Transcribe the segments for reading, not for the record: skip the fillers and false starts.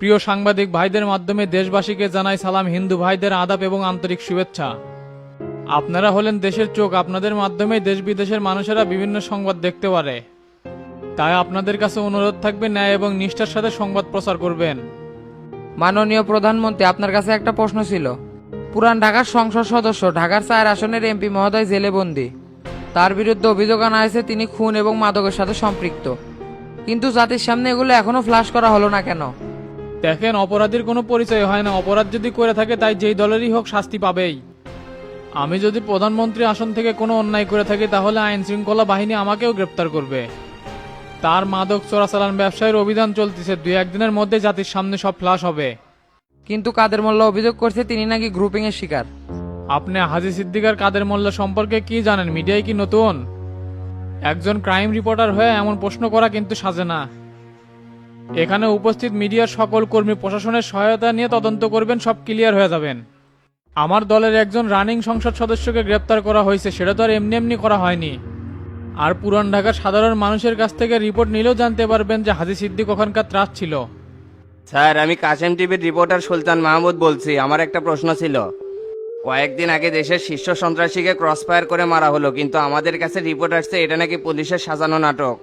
প্রিয় সাংবাদিক ভাইদের মাধ্যমে দেশবাসীকে জানাই সালাম, হিন্দু ভাইদের আদাব এবং আন্তরিক শুভেচ্ছা। আপনারা হলেন দেশের চোখ, আপনাদের মাধ্যমেই দেশ বিদেশের মানুষেরা বিভিন্ন সংবাদ দেখতে পারে। তাই আপনাদের কাছে অনুরোধ থাকবে ন্যায় এবং নিষ্ঠার সাথে সংবাদ প্রচার করবেন। মাননীয় প্রধানমন্ত্রী, আপনার কাছে একটা প্রশ্ন ছিল। পুরান ঢাকার সংসদ সদস্য, ঢাকার 4 আসনের এমপি মহোদয় জেলে বন্দী। তার বিরুদ্ধে অভিযোগ আনা হয়েছে তিনি খুন এবং মাদকের সাথে সম্পৃক্ত, কিন্তু জাতির সামনে এগুলো এখনো ফ্লাশ করা হলো না কেন? দেখেন, অপরাধীর কোনো পরিচয় হয় না। অপরাধ যদি করে থাকে তাই যেই দলেরই হোক শাস্তি পাবেই। আমি যদি প্রধানমন্ত্রী আসন থেকে কোনো অন্যায় করে থাকি তাহলে আইন শৃঙ্খলা বাহিনী আমাকেও গ্রেপ্তার করবে। তার মাদক চোরাচালান ব্যবসায়ের অভিযান চলতেছে, 2-1 দিনের মধ্যে জাতির সামনে সব ফ্লাশ হবে। কিন্তু কাদের মোল্লা অভিযোগ করছে তিনি নাকি গ্রুপিং এর শিকার। আপনি হাজী সিদ্দিকার কাদের মোল্লা সম্পর্কে কি জানেন? মিডিয়ায় কি নতুন? একজন ক্রাইম রিপোর্টার হয়ে এমন প্রশ্ন করা কিন্তু সাজে না। এখানে উপস্থিত মিডিয়ার সকল কর্মী প্রশাসনের সহায়তা নিয়ে তদন্ত করবেন, সব ক্লিয়ার হয়ে যাবেন। আমার দলের একজন রানিং সংসদ সদস্যকে গ্রেপ্তার করা হয়েছে, সেটা তো আর এমনি এমনি করা হয়নি। আর পুরান ঢাকার সাধারণ মানুষের কাছ থেকে রিপোর্ট নিলেও জানতে পারবেন যে হাজী সিদ্দিক ওখানকার ত্রাস ছিল। স্যার, আমি কাশেম টিভির রিপোর্টার সুলতান মাহমুদ বলছি। আমার একটা প্রশ্ন ছিল। কয়েকদিন আগে দেশের শীর্ষ সন্ত্রাসীকে ক্রসফায়ার করে মারা হলো, কিন্তু আমাদের কাছে রিপোর্ট আসছে এটা নাকি পুলিশের সাজানো নাটক।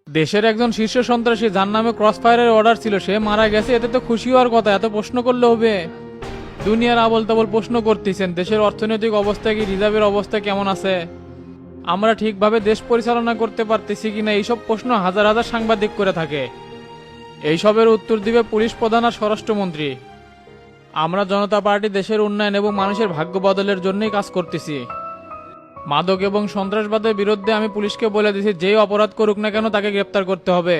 দেশের একজন শীর্ষ সন্ত্রাসী যার নামে ক্রসফায়ারের অর্ডার ছিল সে মারা গেছে, এতে তো খুশি হওয়ার কথা। এত প্রশ্ন করলে হবে? দুনিয়ার আবল তাবল প্রশ্ন করতেছেন। দেশের অর্থনৈতিক অবস্থা কি, রিজার্ভের অবস্থা কেমন আছে, আমরা ঠিকভাবে দেশ পরিচালনা করতে পারতেছি কিনা, এইসব প্রশ্ন হাজার হাজার সাংবাদিক করে থাকে। এইসবের উত্তর দিবে পুলিশ প্রধান আর স্বরাষ্ট্রমন্ত্রী। আমরা জনতা পার্টি দেশের উন্নয়ন এবং মানুষের ভাগ্য বদলের জন্যই কাজ করতেছি। মাদক এবং সন্ত্রাসবাদের বিরুদ্ধে আমি পুলিশকে বলে দিয়েছি, যেই অপরাধ করুক না কেন তাকে গ্রেপ্তার করতে হবে।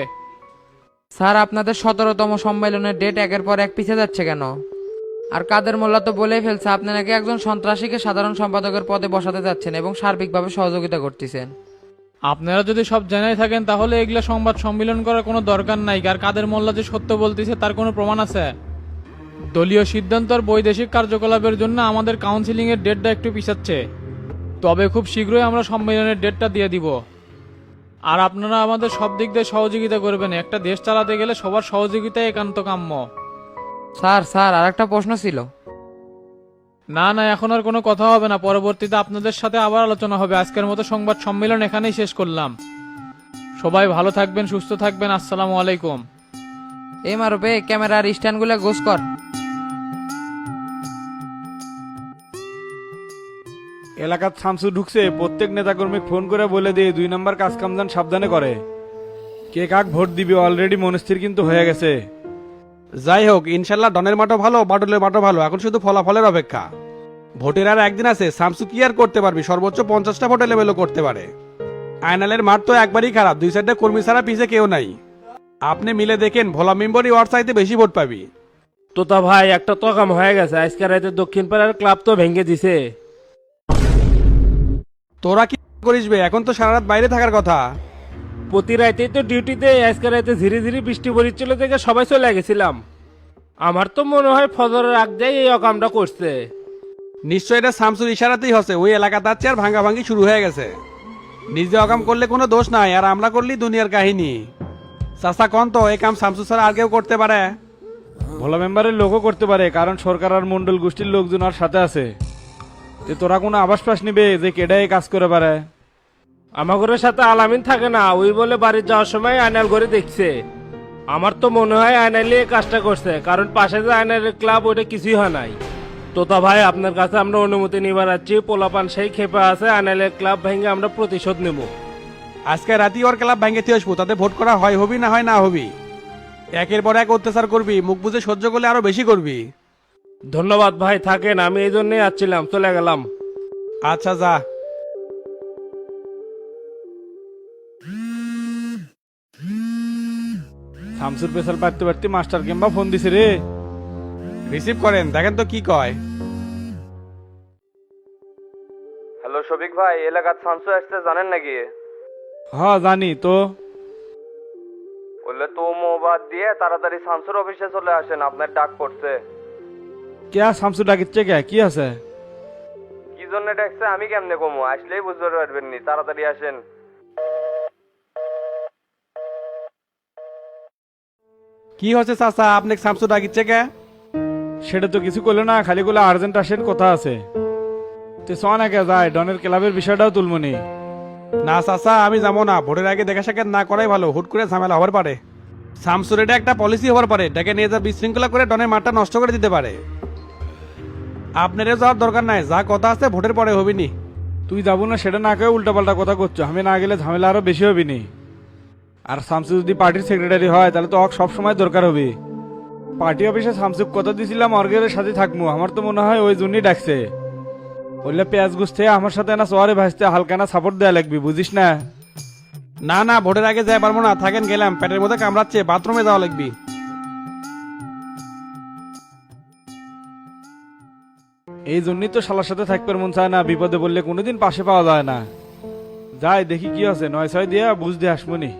স্যার, আপনাদের 17তম সম্মেলনের ডেট একের পর এক পিছিয়ে যাচ্ছে কেন? আর কাদের মোল্লা তো বলেই ফেলছে আপনি নাকি একজন সন্ত্রাসীকে সাধারণ সম্পাদকের পদে বসাতে যাচ্ছেন এবং সার্বিকভাবে সহযোগিতা করতেছেন। আপনারা যদি সব জানাই থাকেন তাহলে এগুলা সংবাদ সম্মেলন করার কোনো দরকার নাই। আর কাদের মোল্লা যে সত্য বলতেছে তার কোনো প্রমাণ আছে? দলীয় সিদ্ধান্ত আর বৈদেশিক কার্যকলাপের জন্য আমাদের কাউন্সিলিং এর ডেটটা একটু পিছাচ্ছে, তবে খুব শীঘ্রই আমরা সম্মেলনের ডেটটা দিয়ে দিব। আর আপনারা আমাদের সব দিক দিয়ে সহযোগিতা করবেন। একটা দেশ চালাতে গেলে সবার সহযোগিতাই একান্ত কাম্য। স্যার আর একটা প্রশ্ন ছিল। না না, এখন আর কোনো কথা হবে না, পরবর্তীতে আপনাদের সাথে আবার আলোচনা হবে। আজকের মতো সংবাদ সম্মেলন এখানেই শেষ করলাম। সবাই ভালো থাকবেন, সুস্থ থাকবেন। আসসালামু আলাইকুম। এই মারবে ক্যামেরার স্ট্যান্ডগুলো গোস কর। এলাকাত শামসু ঢুকছে, প্রত্যেক নেতাকর্মী ফোন করে বলে দিয়ে 2 নম্বর কাজ কামদান সাবধানে করে। কে কাক ভোট দিবে অলরেডি মনস্থির কিন্তু হয়ে গেছে। যাই হোক, ইনশাল্লাহ ডনের মাঠও ভালো, বাটুলের মাঠও ভালো। এখন শুধু ফলাফলের অপেক্ষা। ভোটের আর একদিন আছে, শামসু কি আর করতে পারবি? সর্বোচ্চ 50টা ভোটে লেভেলও করতে পারে। আয়নালের মাঠ তো একবারই খারাপ, 2 সাইডে কর্মী ছাড়া পিছে কেউ নাই। আপনি মিলে দেখেন, ভোলা মেম্বরই ওয়ার্ড চাইতে বেশি ভোট পাবি। তোতা ভাই, একটা তো কাম হয়ে গেছে। আজকে রাতে দক্ষিণ পাড়ার ক্লাব তো ভেঙে দিছে। তোরা কি করিস বে? এখন তো সারা রাত বাইরে থাকার কথা। প্রতি রাতেই তো ডিউটিতে। আজকে রাতে ধীরে ধীরে বৃষ্টি পড়ছিল দেখে সবাই চলে গেছিলাম। আমার তো মনে হয় ফজরের আগ দিয়ে এই অকামটা করছে। নিশ্চয় এটা শামসুর ইশারাতেই হচ্ছে। ওই এলাকা তাচ্ছে আর ভাঙ্গাভাঙ্গি শুরু হয়ে গেছে। নিজে অকাম করলে কোনো দোষ নাই, আর আমরা করলি দুনিয়ার কাহিনী। চাচা কন তো, এই কাম শামসু ছাড়া আর কেউ করতে পারে? ভোলা মেম্বারের লোকও করতে পারে, কারণ সরকার আর মন্ডল গোষ্ঠীর লোকজন আর সাথে আছে। তে তোরা কোনো আবাস পাস নিবে যে কেডা এই কাজ করে পারে? আমাগরের সাথে আলামিন থাকে না, ওই বলে বাড়ি যাওয়ার সময় আয়নাল করে দেখছে। আমার তো মনে হয় আয়নালি এই কাজটা করছে, কারণ পাশে যে আয়নালের ক্লাব ওটা কিছুই হয় নাই। তোতা ভাই, আপনার কাছে আমরা অনুমতি নিবার আছি। পোলাপান সেই খেপে আছে, আয়নালের ক্লাব ভেঙে আমরা প্রতিশোধ নেব। আজকে রাতি ওর ক্লাব ভাঙ্গে দিয়ে আসবো, তাতে ভোট করা হয় হবি না হয় না হবি। একের পর এক অত্যাচার করবি, মুখ বুঝে সহ্য করলে আরো বেশি করবি। ধন্যবাদ ভাই, থাকেন। আমি এই জন্যই আসছিলাম, চলে গেলাম। আচ্ছা যা। শামসুর পেশাল পারতে পারতে মাস্টার কিংবা ফোন দিছে রে। রিসিভ করেন, দেখেন তো কি কয়। হ্যালো শফিক ভাই, এলাকার শামসু আসছে জানেন নাকি? হ্যাঁ জানি তো। বললে তো মোবাদ দিয়ে তাড়াতাড়ি শামসুর অফিসে চলে আসেন, আপনার ডাক পড়ছে। কে শামসু ডাকিচ্ছে? কে কি আছে? কি জন্য ডাকছে আমি কেমনে কমো? আসলেই বুঝতে পারবেন নি, তাড়াতাড়ি আসেন। কি হচ্ছে চাচা, আপনি শামসু ডাকিচ্ছে কে? সেটা তো কিছু করলো না, খালি গুলো আর্জেন্ট আসেন কথা আছে। তুই চ না কে যায়, ডনের ক্লাবের বিষয়টাও তুলমনি। না চাচা, আমি যাবো না। ভোটের আগে দেখা সাক্ষাৎ না করাই ভালো, হুট করে ঝামেলা হবার পারে। শামসুর এটা একটা পলিসি হবার পারে, ডেকে নিয়ে যা বিশৃঙ্খলা করে ডনের মাঠটা নষ্ট করে দিতে পারে। আপনারও যাওয়ার দরকার নাই, যা কথা আছে ভোটের পরে হবিনি। তুই যাবো না সেটা না কেউ উল্টাপাল্টা কথা করছো, আমি না গেলে ঝামেলা আরো বেশি হবিনি। আর শামসু যদি পার্টির সেক্রেটারি হয় তাহলে তো সব সময় দরকার হবে। পার্টি অফিসে শামসুক কথা দিয়েছিলাম অর্গের সাথে থাকবো, আমার তো মনে হয় ওই জন্যই ডাকছে। বললে পেঁয়াজ গুছতে আমার সাথে না সোয়ারে ভাজতে হালকা না সাপোর্ট দেওয়া লাগবে, বুঝিস না? না না, ভোটের আগে যাই পারবো না, থাকেন গেলাম, পেটের মধ্যে কামড়াচ্ছে, বাথরুমে যাওয়া লাগবে। এই জন্যই তো শালার সাথে থাকতে মন চায় না, বিপদে বললে কোনোদিন পাশে পাওয়া যায় না। যাই দেখি কি আছে, 9-6 দিয়া বুঝ দিয়ে আসবনি।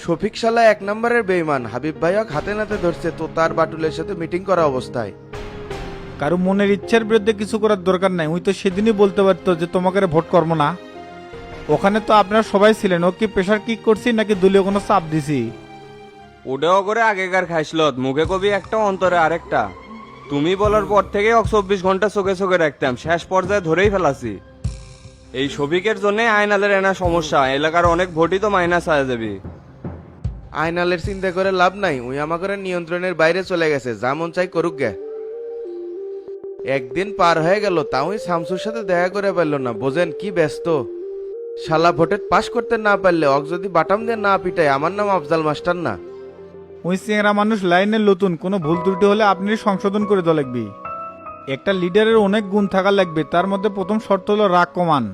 শফিক শালা এক নম্বরের বেইমান, হাবিব ভাইয়া হাতে নাতে ধরছে তো তার বাটুলের সাথে মিটিং করা অবস্থায়। কারো মনের ইচ্ছার বিরুদ্ধে কিছু করার দরকার নাই। ওই তো সেদিনই বলতে পারতো যে তোমাকে ভোট করবো না। ওখানে তো আপনারা সবাই ছিলেন, ও কি প্রেশার কিক করছি নাকি দলীয় কোনো চাপ দিছি? ওটাও করে আগেকার খাইছিল, মুখে কবি একটা অন্তরে আরেকটা। তুমি বলার পর থেকে 24 ঘন্টা চোখে চোখে রাখতাম, শেষ পর্যায়ে ধরেই ফেলাছি। এই শফিকের জন্য আইনালের এনা সমস্যা, এলাকার অনেক ভোটই তো মাইনাস হয়ে যাবে। আয়নালের চিন্তা করে লাভ নাই, ওই আমাদের নিয়ন্ত্রণের বাইরে চলে গেছে, যা মন চাই করুক গে। একদিন পার হয়ে গেল তাও ওই শামসুর সাথে দেখা করে পারল না, বোঝেন কি ব্যস্ত। শালা ভোটে পাশ করতে না পারলে অক যদি বাটাম দিয়ে না পিটায়, আমার নাম আফজাল মাস্টার না। ওই চেংরা মানুষ লাইনের নতুন, কোনো ভুল ত্রুটি হলে আপনি সংশোধন করে দেওয়া লাগবে। একটা লিডারের অনেক গুণ থাকা লাগবে, তার মধ্যে প্রথম শর্ত হলো রাগ কমান।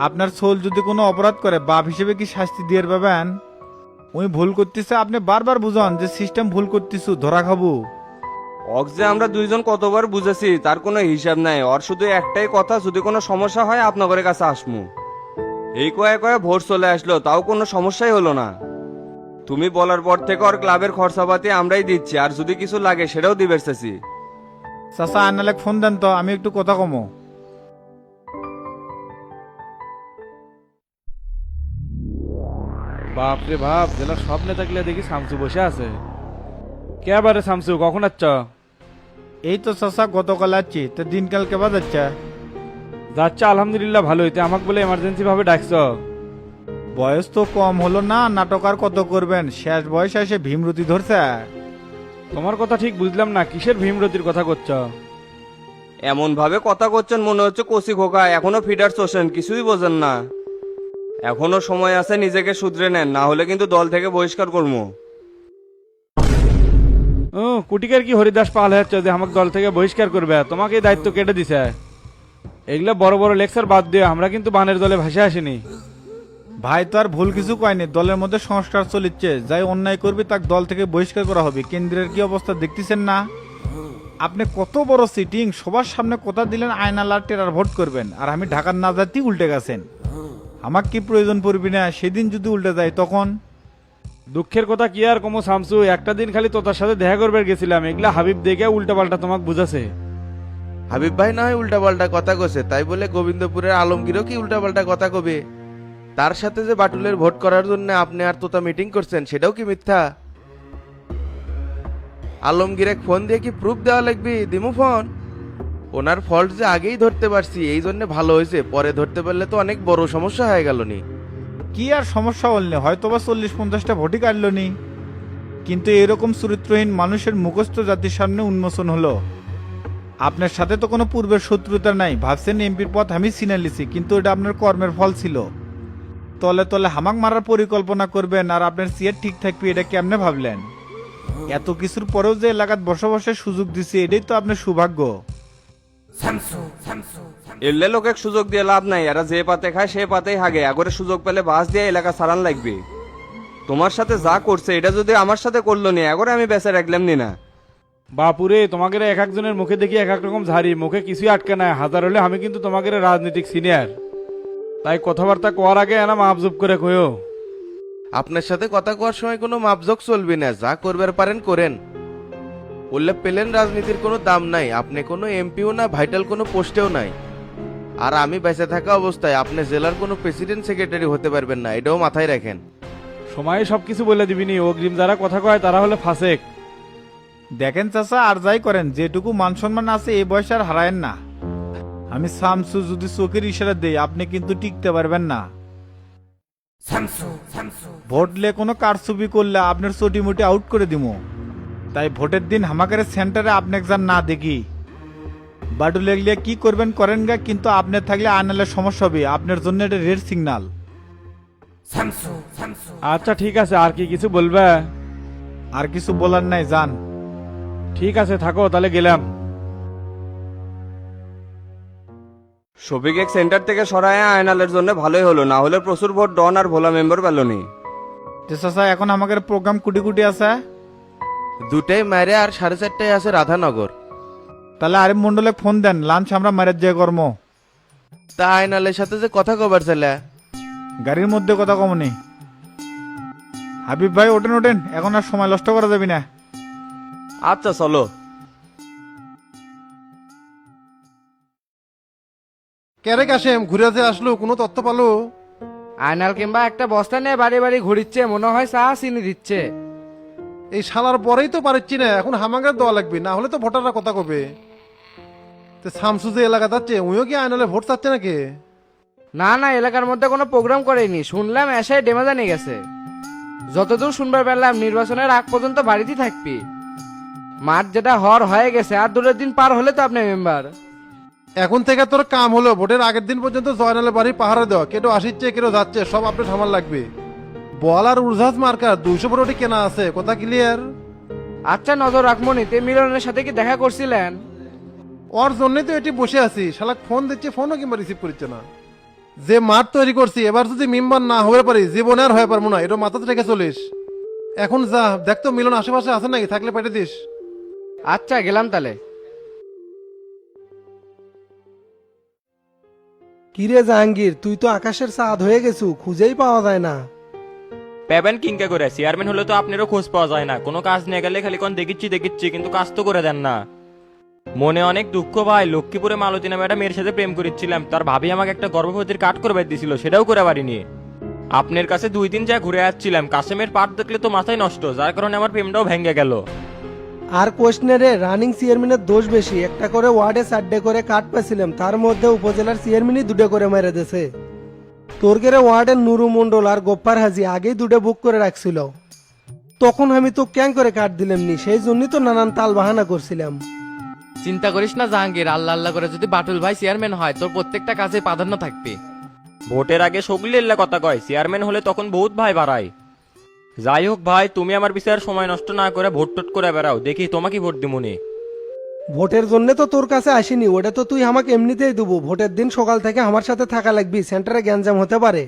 আপনার সোল যদি কোনো অপরাধ করে বাপ হিসেবে কি শাস্তি দিয়ে পাবেন? ওই ভুল করতেছে, আপনি বারবার বুঝান যে সিস্টেম ভুল করতেছু, ধরা খাবো। অক যে আমরা দুইজন কতবার বুঝেছি তার কোনো হিসাব নাই। ওর শুধু একটাই কথা, যদি কোনো সমস্যা হয় আপনাদের কাছে আসমু। এই কয়ে কয়ে ভোট চলে আসলো, তাও কোনো সমস্যাই হলো না। তুমি বলার পর থেকে ওর ক্লাবের খরচাপাতি আমরাই দিচ্ছি, আর যদি কিছু লাগে সেটাও দিবে চেয়েছি। চাচা আনালেক ফোন দেন তো, আমি একটু কথা কমো। বাপরে বাপ, জেলার সব নেতাগুলো দেখি শামসু বসে আছে। কে বারে শামসু, কখন আচ্ছ? এই তো চাচা গতকাল আছি, তো দিনকাল কেবা যাচ্ছে? যাচ্ছে আলহামদুলিল্লাহ ভালোই। তো আমাকে বলে এমার্জেন্সি ভাবে ডাকছ? বয়স তো কম হলো না, নাটক আর কত করবেন? শেষ বয়সে এসে ভীমরতি ধরছে। তোমার কথা ঠিক বুঝলাম না, কিসের ভীমরতির কথা করছ? এমন ভাবে কথা করছেন মনে হচ্ছে কচি খোকা, এখনো ফিডার চষেন, কিছুই বোঝেন না। এখনো সময় আছে, নিজেকে শুধরে নেন, না হলে কিন্তু দল থেকে বহিষ্কার করবো। ও কুটিকের কি হরিদাস পাল হচ্ছে যে আমাকে দল থেকে বহিষ্কার করবে? তোমাকে এই দায়িত্ব কেটে দিছে। এগুলা বড় বড় লেকচার বাদ দিয়ে, আমরা কিন্তু বানের দলে ভাসে আসিনি। ভাই তো আর ভুল কিছু কয়নি, দলের মধ্যে সংস্কার চলিচ্ছে, যাই অন্যায় করবে তাকে দল থেকে বহিষ্কার করা হবে। কেন্দ্রের কি অবস্থা দেখতেছেন না? আপনি কত বড় সিটিং, সবার সামনে কথা দিলেন আয়নালার টেরার ভোট করবেন, আর আমি ঢাকার না যাতেই উল্টে গেছেন। আমার কি প্রয়োজন পড়বি না? সেদিন যদি উল্টে যায় তখন? দুঃখের কথা কি আর কমো শামসু, একটা দিন খালি তোতার সাথে দেখা করবে গেছিলাম, এগুলা হাবিব দেখে উল্টা পাল্টা তোমাকে বুঝাছে। হাবিব ভাই না হয় উল্টাপাল্টা কথা কছে, তাই বলে গোবিন্দপুরের আলমগীরও কি উল্টাপাল্টা কথা কবে? তার সাথে যে বাটুলের ভোট করার জন্য আপনি আর তোতা মিটিং করছেন, সেটাও কি মিথ্যা? আলমগীর এক ফোন দিয়ে কি প্রুফ দেওয়া লাগবে? দিমু ফোন। ওনার ফল্ট যে আগেই ধরতে পারছি, এই জন্য ভালো হয়েছে, পরে ধরতে পারলে তো অনেক বড় সমস্যা হয়ে গেল নি। কি আর সমস্যা হলনি, হয়তো বা 40-50টা ভোটই কাটল নি, কিন্তু এরকম চরিত্রহীন মানুষের মুখস্থ জাতির সামনে উন্মোচন হলো। আপনার সাথে তো কোনো পূর্বের শত্রুতা নাই, ভাবছেন এমপির পথ আমি চিনে লিছি, কিন্তু এটা আপনার কর্মের ফল ছিল। তলে তলে হামাক মারার পরিকল্পনা করবেন আর আপনার সিয়ার ঠিক থাকবে, এটা কেমনে ভাবলেন? এত কিছুর পরেও যে এলাকাত বসবাসের সুযোগ দিছে, এটাই তো আপনার সৌভাগ্য। এলে লোকে সুযোগ দিয়ে লাভ নাই, এরা যে পাতে খায় সে পাতেই হাগে। আগরে সুযোগ পেলে বাস দিয়ে এলাকা সারান লাগবে। তোমার সাথে যা করছে এটা যদি আমার সাথে করলো নি, আগরে আমি বেঁচে রাখলাম নি না। বাপুরে, তোমাকে এক একজনের মুখে দেখি এক এক রকম ঝাড়ি, মুখে কিছুই আটকে নাই। হাজার হলে আমি কিন্তু তোমাকে রাজনৈতিক সিনিয়র, তাই কথাবার্তা কোয়ার আগে এনা মাপজুপ করে কইও। আপনার সাথে কথা কওয়ার সময় কোনো মাপজোক চলবে না, যা করবার পারেন করেন। উল্লেখ পেলেন রাজনীতির কোনো দাম নাই, আপনি কোনো এমপিও না, ভাইটাল কোনো পোস্টেও নাই। আর আমি বেঁচে থাকা অবস্থায় আপনি জেলার কোনো প্রেসিডেন্ট সেক্রেটারি হতে পারবেন না, এটাও মাথায় রাখেন। সময় সবকিছু বলে দিবিনি, অগ্রিম যারা কথা কয় তারা হলে ফাসেক। দেখেন চাচা, আর যাই করেন, যেটুকু মান সম্মান আছে এই বয়সে আর হারায়েন না। আমি শামসু যদি চোখের ইশারা দেই আপনি কিন্তু টিকতে পারবেন না। ভোটলে কোনো কারচুপি করলে আপনার চটি মুটি আউট করে দিব। তাই ভোটের দিন হামাকারের সেন্টারে আপনাকে যান না দেখি। বাটু লেগলে কি করবেন করেন গা, কিন্তু আপনার থাকলে আনালে সমস্যা হবে। আপনার জন্য এটা রেড সিগন্যাল। আচ্ছা ঠিক আছে, আর কি কিছু বলবে? আর কিছু বলার নাই, যান। ঠিক আছে থাকো তাহলে, গেলাম। শফিক এক সেন্টার থেকে সরায় আয়নালের জন্য ভালোই হলো, না হলে প্রচুর ভোট ডন আর ভোলা মেম্বার পেলনি। চাচা এখন আমাদের প্রোগ্রাম কুটি কুটি আছে। দুটাই মারে আর 4:30টায় আছে রাধানগর। তাহলে আরিফ মন্ডলে ফোন দেন, লাঞ্চ আমরা মারের যে কর্ম। তা আয়নালের সাথে যে কথা কবার ছেলে, গাড়ির মধ্যে কথা কমনি। হাবিব ভাই ওঠেন ওঠেন, এখন আর সময় নষ্ট করা যাবে না। আচ্ছা চলো। কেরে কাশেম ঘুরে যে আসলো, কোনো তথ্য পালো? আয়নাল কিংবা একটা বস্তা নিয়ে বাড়ি বাড়ি ঘুরিচ্ছে, মনে হয় চা চিনি দিচ্ছে। এই শালার পরেই তো পারছি না, এখন হামাঙ্গার দেওয়া লাগবে, না হলে তো ভোটাররা কথা কবে। তো শামসু যে এলাকা যাচ্ছে উইও কি আইনালে ভোট চাচ্ছে নাকি? না না, এলাকার মধ্যে কোনো প্রোগ্রাম করেনি, শুনলাম এসে ডেমাজা নিয়ে গেছে। যতদূর শুনবার পেলাম নির্বাচনের আগ পর্যন্ত বাড়িতেই থাকবি। মাঠ যেটা হয়ে গেছে, আর 2 দিন পার হলে তো আপনি মেম্বার। এখন থেকে তোর কাম হলো ভোটের আগের দিন পর্যন্ত জয়নালের বাড়ি পাহারা দেওয়া, কেটো আসিচ্ছে কেটো যাচ্ছে, সব আপডেট আমার লাগবে। বল আর উর্জাজ মার্কার 200 বড়টি কেনা আছে, কথা ক্লিয়ার? আচ্ছা নজর রাখমনি। তে মিলনের সাথে কি দেখা করছিলেন? ওর জন্যই তো এটি বসে আছি, শালা ফোন দিচ্ছে, ফোনও কিংবা রিসিভ করছে না। যে মাঠ তৈরি করছি এবার যদি মেম্বার না হয়ে পারি জীবনে আর হয়ে পারবো না, এটা মাথাতে রেখে চলিস। এখন যা দেখ তো মিলন আশেপাশে আছে নাকি, থাকলে পাঠিয়ে দিস। আচ্ছা গেলাম তাহলে। কিরে জাহাঙ্গীর, তুই তো আকাশের চাঁদ হয়ে গেছু, খুঁজেই পাওয়া যায় না। পেবেন কিংকে করে চেয়ারম্যান হলে তো আপনারও খোঁজ পাওয়া যায় না, কোনো কাজ নিয়ে গেলে খালি কোন দেখিচ্ছি কিন্তু কাজ তো করে দেন না। মনে অনেক দুঃখ ভাই, লক্ষ্মীপুরে মালতী নামে একটা মেয়ের সাথে প্রেম করেছিলাম, তার ভাবি আমাকে একটা গর্ভবতীর কাট করে দিছিল, সেটাও করে পারিনি। আপনার কাছে 2 দিন যা ঘুরে আসছিলাম, কাশেমের পাট দেখলে তো মাথায় নষ্ট, যার কারণে আমার প্রেমটাও ভেঙে গেল। আর কোশ্চেনে রানিং চেয়ারম্যানের দোষ বেশি, একটা করে ওয়ার্ডে 4টে করে কাট পেছিলাম, তার মধ্যে উপজেলার চেয়ারম্যানই 2টে করে মেরে দিয়েছে। তোর কেরে ওয়ার্ডের নুরু মন্ডল আর গোপ্পার হাজি আগেই 2টে বুক করে রাখছিল, তখন আমি তো ক্যাং করে কাট দিলাম নি, সেই জন্যই তো নানান তাল বাহানা করছিলাম। চিন্তা করিস না জাহাঙ্গীর, আল্লাহ আল্লাহ করে যদি বাটুল ভাই চেয়ারম্যান হয় তোর প্রত্যেকটা কাজে প্রাধান্য থাকবে। ভোটের আগে সগলিল্লা কথা কয়, চেয়ারম্যান হলে তখন বহুত ভাই বাড়ায়। যাই হোক ভাই, তুমি আমার বিচার সময় নষ্ট না করে ভোট টোট করে বেড়াও, দেখি তোমাকে ভোট দিমুনি। ভোটের জন্য তো তোর কাছে আসিনি, ওটা তো তুই আমাকে এমনিতেই দেবো। ভোটের দিন সকাল থেকে আমার সাথে থাকা লাগবি, সেন্টারে গ্যাঞ্জাম হতে পারে।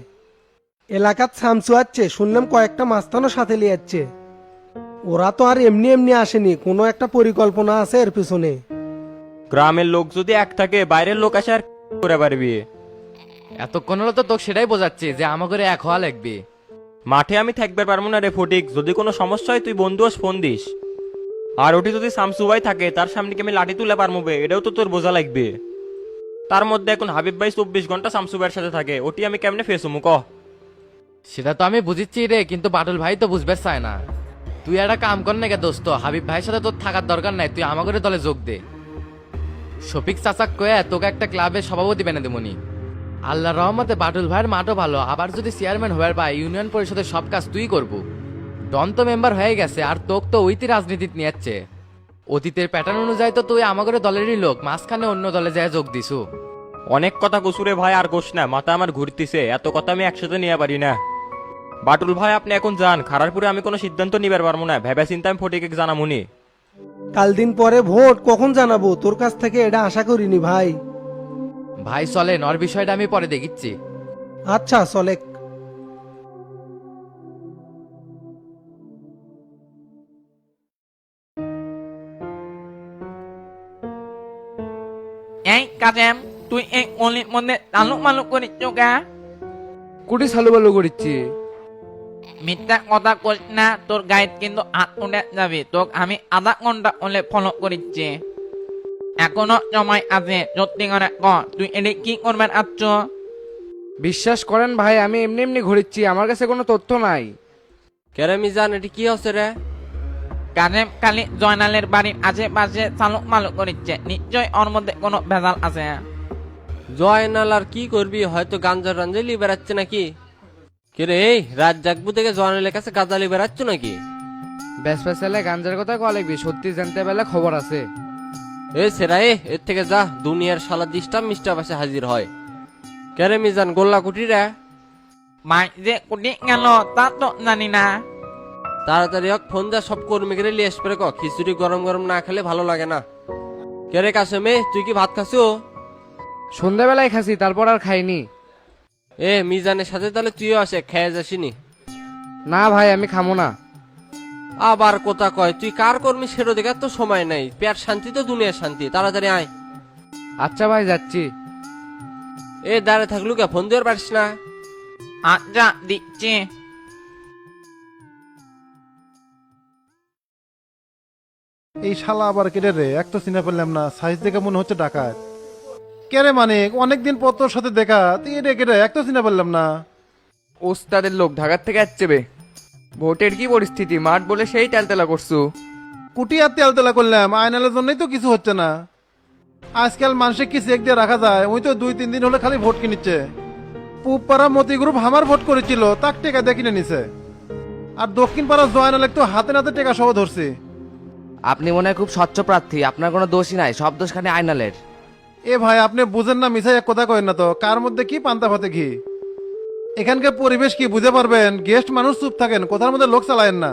এলাকার সামসু আছে, শুনলাম কয়েকটা মাস্তানও সাথে লিয়ে যাচ্ছে। ওরা তো আর এমনি এমনি আসেনি, কোনো একটা পরিকল্পনা আছে এর পিছনে। গ্রামের লোক যদি এক থাকে, বাইরের লোক আসে আর করে পারবি। এতক্ষণ হলো তো তোকে সেটাই বোঝাচ্ছি যে আমাকে এক হওয়া লাগবে। মাঠে আমি থাকবে পারবো না রে ফটিক, যদি কোনো সমস্যা হয় তুই বন্ধু ফোন দিস। আর ওটি যদি শামসু ভাই থাকে, তার সামনে কি আমি লাঠি তুলে পারবো, এটাও তো তোর বোঝা লাগবে। তার মধ্যে এখন হাবিব ভাই 24 ঘন্টা শামসু ভাইয়ের সাথে থাকে, ওটি আমি কেমনে ফেসুমু ক? সেটা তো আমি বুঝিচ্ছি রে, কিন্তু বাটুল ভাই তো বুঝবে চায় না। তুই একটা কাম কর না কে দোস্ত, হাবিব ভাইয়ের সাথে তোর থাকার দরকার নাই, তুই আমাকে দলে যোগ দে। শফিক চাচাক কয়ে তোকে একটা ক্লাবের সভাপতি বেনে দেবনি। আল্লাহ রহমতে বাটুল ভাইয়ের মাঠও ভালো, আবার যদি চেয়ারম্যান হওয়ার পাই ইউনিয়ন পরিষদের সব কাজ তুই করবো। ডন তো মেম্বার হয়ে গেছে, আর তোক তো ওইতি রাজনীতি নিয়ে যাচ্ছে। অতীতের প্যাটার্ন অনুযায়ী তো তুই আমাদের দলেরই লোক, মাঝখানে অন্য দলে যায় যোগ দিছু। অনেক কথা কসুরে ভাই, আর কোস না, মাথা আমার ঘুরতিছে, এত কথা আমি একসাথে নিয়ে পারি না। বাটুল ভাই আপনি এখন যান, খারারপুরে আমি কোনো সিদ্ধান্ত নিবার পারবো না, ভেবে চিন্তা আমি ফটিকে জানামুনি। কাল দিন পরে ভোট কখন জানাবো, তোর কাছ থেকে এটা আশা করিনি ভাই। ভাই চলেন, ওর বিষয়টা আমি পরে দেখিচ্ছি। আচ্ছা চলে। এই কাজেম, তুই এই অলির মধ্যে তালুক মালুক করিস গা? কুটি সালু বালু করিচ্ছি। মিথ্যা কথা করিস না, তোর গাইড কিন্তু হাত উঠে যাবি, তোকে আমি আধা ঘন্টা হলে ফলো করিচ্ছি। এখনো সময় আছে, সত্যি করে ক তুই এটা কি করবেন আচ্ছ? বিশ্বাস করেন ভাই, আমি এমনি এমনি ঘুরিচ্ছি, আমার কাছে কোনো তথ্য নাই। কেরে মিজান এটি কি হচ্ছে রে? কাজেম কালি জয়নালের বাড়ির আশেপাশে চালু মালু করিচ্ছে, নিশ্চয় ওর মধ্যে কোনো ভেজাল আছে। জয়নাল আর কি করবি, হয়তো গাঞ্জা টাঞ্জা লিয়ে বেড়াচ্ছে নাকি? কেরে এই রাত জাগবু থেকে জয়নালের কাছে গাঁজা লিয়ে বেড়াচ্ছ নাকি? বেসপেসালে গাঞ্জার কথা কল লিখবি, সত্যি জানতে পারলে খবর আছে। এ সেরা এর থেকে যা, দুনিয়ার শালা ডিস্টার্ব মিস্টার পাশে হাজির হয়। কেরে মিজান গোল্লা কুটি রে? মাই যে কুটি গেল তা তো জানি না। তাড়াতাড়ি হোক ফোন যা, সব কর্মীকে লিয়ে আসবে ক, খিচুড়ি গরম গরম না খেলে ভালো লাগে না। কেরে কাশেমে তুই কি ভাত খাসো? সন্ধ্যাবেলায় খাসি, তারপর আর খাইনি। এ মিজানের সাথে তাহলে তুইও আসে, খেয়ে যাসিনি? না ভাই, আমি খামো না। আবার কথা কয়, তুই কার কর্মী সেটা দেখার তো সময় নাই। পেট শান্তি তো দুনিয়ার শান্তি, তাড়াতাড়ি আয়। আচ্ছা ভাই, যাচ্ছি। এ দাঁড়িয়ে থাকলু কে, ফোন দিয়ে পারিস না? আচ্ছা দিচ্ছি। এই শালা আবার কেটে রে, এক তো চিনে পেলাম না, সাইজ দেখে মনে হচ্ছে ডাকাত। কেরে মানে অনেকদিন পর তোর সাথে দেখা, তুই এটা কেটে এক তো চিনে পেলাম না। ওস্তাদের লোক ঢাকার থেকে আসছে বে। ভোটের কি পরিস্থিতি, মাঠ বলে সেই তেলতেলা করছু। কুটি আর তেল তেলা করলাম, আয়নালের জন্যই তো কিছু হচ্ছে না। আজকাল মানুষে কি চেক দিয়ে রাখা যায়? ওই তো 2-3 দিন হলে খালি ভোট কিনিচ্ছে। পূবপাড়া মতি গ্রুপ আমার ভোট করেছিল, তাক টেকা দিয়ে কিনে নিছে। আর দক্ষিণ পাড়া জয়নালেক তো হাতে নাতে টেকা সহ ধরছে। আপনি মনে হয় খুব স্বচ্ছ প্রার্থী, আপনার কোনো দোষই নাই, সব দোষ খানি আইনালের। এ ভাই আপনি বুঝেন না, মিশাই এক কথা কয়েন না তো, কার মধ্যে কি পান্তা ভাতে ঘি। এখানকার পরিবেশ কি বুঝে পারবেন? গেস্ট মানুষ চুপ থাকেন, কথার মধ্যে লোক চালায়েন না।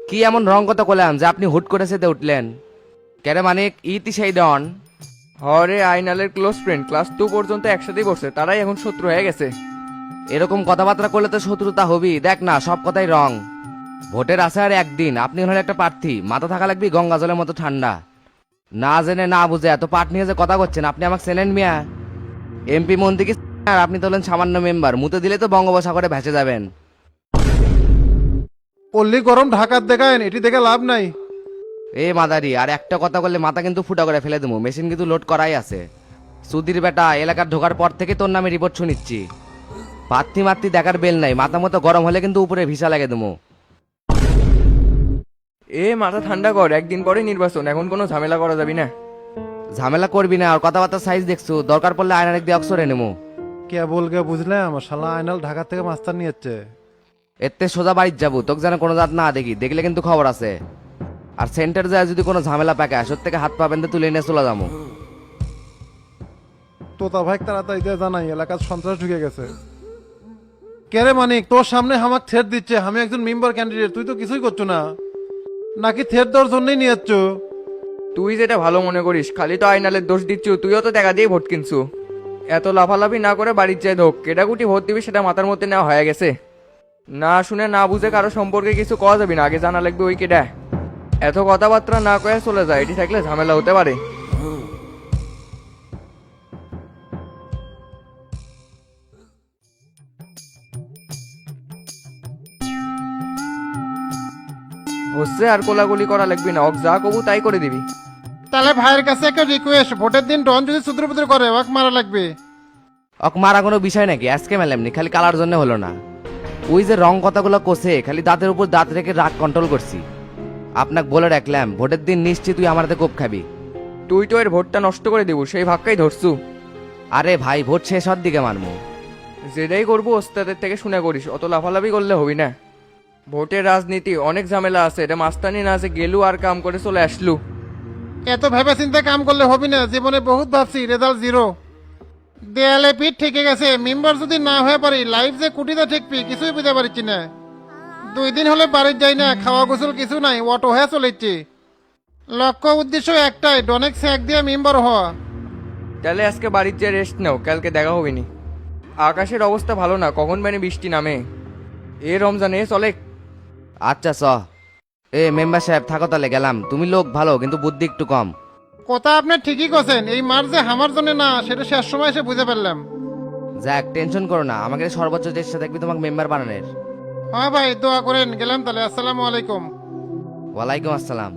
কি এমন রং কথা করলাম যে আপনি হুট করে সেতে উঠলেন? কেন মানে ইতি সেই ডন? হরে আইনালের ক্লোজ ফ্রেন্ড, ক্লাস 2 পর্যন্ত একসাথেই পড়ছে, তারাই এখন শত্রু হয়ে গেছে। এরকম কথাবার্তা করলে তো শত্রুতা হবি। দেখ না, সব কথাই রং। ভোটের আছে আর একদিন, আপনি হলেন একটা প্রার্থী, মাথা থাকা লাগবে গঙ্গা জলের মতো ঠান্ডা। না জেনে না বুঝে এত পাট নিয়ে যে কথা করছেন, আপনি আমাকে চেনেন মিয়া? এমপি মন্ত্রী কি আর আপনি তো হলেন সামান্য মেম্বার, মুতে দিলে তো বঙ্গোপসাগরে ভেসে যাবেন। পল্লী গরম ঢাকার দেখায়, এটি দেখে লাভ নাই। এ মাদারি, আর একটা কথা বললে মাথা কিন্তু ফুটা করে ফেলে দেবো। মেশিন কিন্তু লোড করাই আছে। সুধীর বেটা, এলাকার ঢোকার পর থেকে তোর নামে রিপোর্ট শুনিচ্ছি। পাত্তি মাত্তি দেখার বেল নাই, মাথা মতো গরম হলে কিন্তু উপরে ভিসা লাগে দেবো। এ মাথা ঠান্ডা কর, একদিন পরে নির্বাচন, এখন কোনো ঝামেলা করা যাবি না। ঝামেলা করবি না, আর কথাবার্তা সাইজ দেখছো, দরকার পড়লে আয়নার দিয়ে অক্সরে নেবো। কে বলগে বুঝলাম, শালা আয়নাল ঢাকা থেকে মাস্টার নিয়ে যাচ্ছে। এতে সোজা বাড়ির যাবো, তোকে যেন কোনো জাত না দেখি, দেখলে কিন্তু খবর আছে। আর সেন্টার যায় যদি কোনো ঝামেলা পাকে, আসর থেকে হাত পা বেঁধে তুলে নিয়ে চলে যাবো। তোতা ভাই তাড়াতাড়ি দিয়ে জানাই, এলাকার সন্ত্রাস ঢুকে গেছে। কেরে মানিক, তোর সামনে আমাকে থ্রেট দিচ্ছে, আমি একজন মেম্বার ক্যান্ডিডেট, তুই তো কিছুই করছো না। নাকি থ্রেট দেওয়ার জন্যই নিয়ে যাচ্ছ? তুই যেটা ভালো মনে করিস, খালি তো আইনালের দোষ দিচ্ছু, তুইও তো টাকা দিয়ে ভোট কিনছু। এত লাফালাফি না করে বাড়ির চাই ধোক, কেটাকুটি ভোট দিবি সেটা মাথার মধ্যে নেওয়া হয়ে গেছে। না শুনে না বুঝে কারো সম্পর্কে কিছু কওয়া যাবি না, আগে জানা লাগবে ওই কেডা। এত কথাবার্তা না কয়ে চলে যায়, এটি থাকলে ঝামেলা হতে পারে। হচ্ছে আর কোলাগুলি করা লাগবি না, যা কবু তাই করে দিবি। তাহলে ভাইয়ের কাছে একটা রিকোয়েস্ট, ভোটের দিন ডন যদি সুদ্রপুত্র করে ওয়াক মারা লাগবে। অক মারা কোনো বিষয় নাকি, আজকে মেলামনি, খালি কালার জন্য হলো না। ওই যে রং কথাগুলো কোসে, খালি দাঁতের উপর দাঁত রেখে রাগ কন্ট্রোল করছি। আপনাকে বলে রাখলাম, ভোটের দিন নিশ্চিত তুই আমার হাতে কোপ খাবি। তুই তো এর ভোটটা নষ্ট করে দিব, সেই ভাগটাই ধরছু। আরে ভাই, ভোট শেষ হওয়ার দিকে মারমু। যেটাই করবো ওস্তাদের থেকে শুনে করিস, অত লাফালাফি করলে হবি না। ভোটের রাজনীতি অনেক ঝামেলা আছে, এটা মাস্তানি না আছে গেলু আর কাম করে চলে আসলু। এত ভেবে চিন্তা কাম করলে হবি না, জীবনে বহুত ভাবছি, রেজাল্ট 0। দেয়ালে পিঠ ঠেকে গেছে, মেম্বার যদি না হয়ে পারি, লাইফ যে কুটিতে ঠেকবি কিছুই বুঝতে পারছি না। 2 দিন হলে বাড়ির যাই না, খাওয়া গোসল কিছু নাই, অটো হয়ে চলেছি। লক্ষ্য উদ্দেশ্য একটাই, ডনেক স্যাক দিয়ে মেম্বার হওয়া। তাহলে আজকে বাড়ির যে রেস্ট নাও, কালকে দেখা হবে নি। আকাশের অবস্থা ভালো না, কখন মানে বৃষ্টি নামে। এ রমজানে চলে। আচ্ছা চ। এ মেম্বার সাহেব থাকো, তাহলে গেলাম। তুমি লোক ভালো, কিন্তু বুদ্ধি একটু কম। কথা আপনি ঠিকই করছেন, এই মার যে আমার জন্য না, সেটা শেষ সময় এসে বুঝে পারলাম। যাক, টেনশন করো না, আমাকে সর্বোচ্চ চেষ্টা থাকবি তোমাকে মেম্বার বানানোর। হ্যাঁ ভাই, দোয়া করেন, গেলাম তাহলে। আসসালামু আলাইকুম। ওয়ালাইকুম আসসালাম।